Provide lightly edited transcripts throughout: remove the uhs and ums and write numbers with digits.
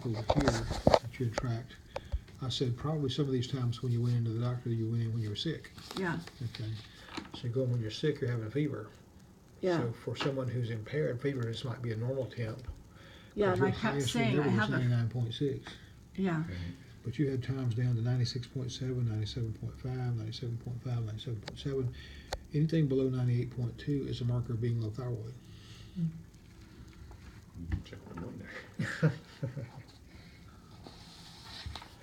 over here that you had tracked. I said probably some of these times when you went into the doctor, you went in when you were sick. Yeah. Okay. So you go when you're sick, you're having a fever. Yeah. So for someone who's impaired, fever this might be a normal temp. Yeah, and I kept saying I have a... 99.6. Yeah. Okay. But you had times down to 96.7, 97.5, 97.5, 97.7. Anything below 98.2 is a marker of being low thyroid. Check what I'm doing there.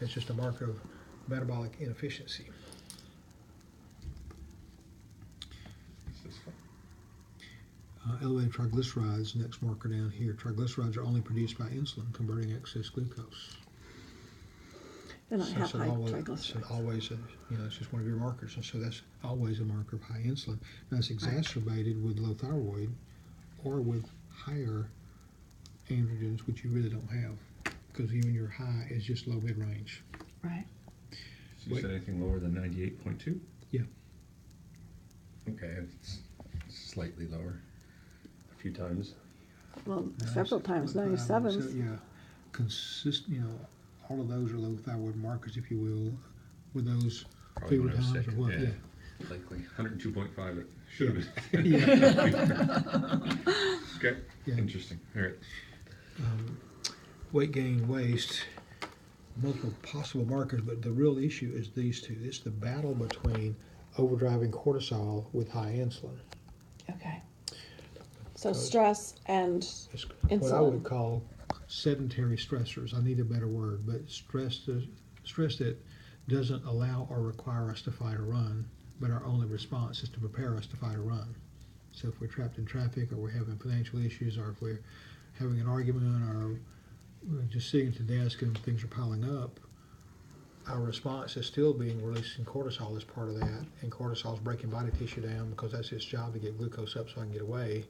It's just a marker of metabolic inefficiency. This is fun. Elevated triglycerides, next marker down here. Triglycerides are only produced by insulin, converting excess glucose. And I have it's high always, triglycerides. it's just one of your markers, and so that's always a marker of high insulin. Now it's exacerbated with low thyroid or with higher androgens, which you really don't have, because even your high is just low mid-range. Right. So you said anything lower than 98.2? Yeah. Okay, it's slightly lower. A few times. Well, several times, 97s. So, yeah, all of those are low thyroid markers, if you will, with those Probably fever when I was times sick. or what. Yeah. Likely 102.5. It should have Yeah. been. Okay. Yeah. Interesting. All right. Weight gain, waist, multiple possible markers, but the real issue is these two. It's the battle between overdriving cortisol with high insulin. Okay. So stress and It's what I insulin. would call sedentary stressors. I need a better word, but stress that doesn't allow or require us to fight or run, but our only response is to prepare us to fight or run. So if we're trapped in traffic, or we're having financial issues, or if we're having an argument, or we're just sitting at the desk and things are piling up, our response is still being releasing cortisol as part of that, and cortisol is breaking body tissue down because that's its job to get glucose up so I can get away.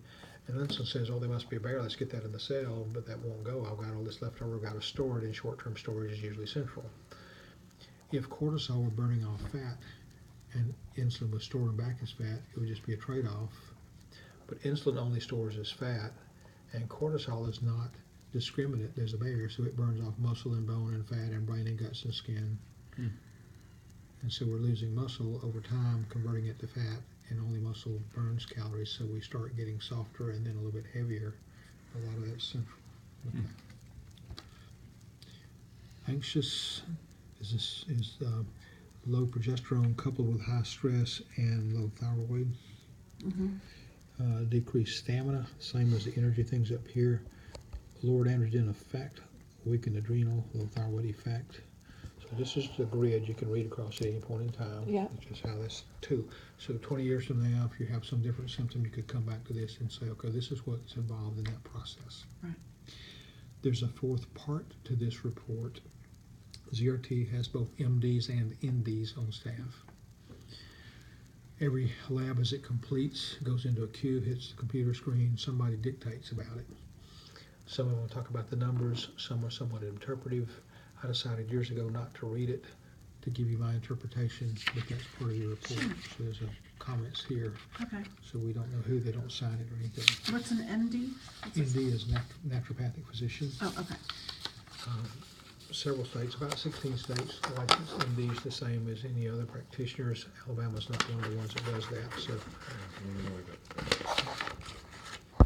And insulin says, oh, there must be a bear, let's get that in the cell, but that won't go. I've got all this left over, I've got to store it, and short-term storage is usually central. If cortisol were burning off fat and insulin was storing back as fat, it would just be a trade-off. But insulin only stores as fat, and cortisol is not discriminate. There's a barrier, so it burns off muscle and bone and fat and brain and guts and skin. And so we're losing muscle over time, converting it to fat, and only muscle burns calories, so we start getting softer and then a little bit heavier. A lot of that's central. Okay. Anxious is low progesterone coupled with high stress and low thyroid. Decreased stamina, same as the energy things up here. Lowered androgen effect, weakened adrenal, low thyroid effect. So this is the grid you can read across at any point in time. Yeah. It's just how that's two. So 20 years from now, if you have some different symptom, you could come back to this and say, okay, this is what's involved in that process. Right. There's a fourth part to this report. ZRT has both MDs and NDs on staff. Every lab, as it completes, goes into a queue, hits the computer screen, somebody dictates about it. Some of them talk about the numbers, some are somewhat interpretive. I decided years ago not to read it, to give you my interpretation, but that's part of your report. So there's comments here, Okay. so we don't know who, they don't sign it or anything. What's an ND? ND is naturopathic physician. Oh, okay. Several states, about 16 states, license MDs the same as any other practitioners. Alabama's not one of the ones that does that, so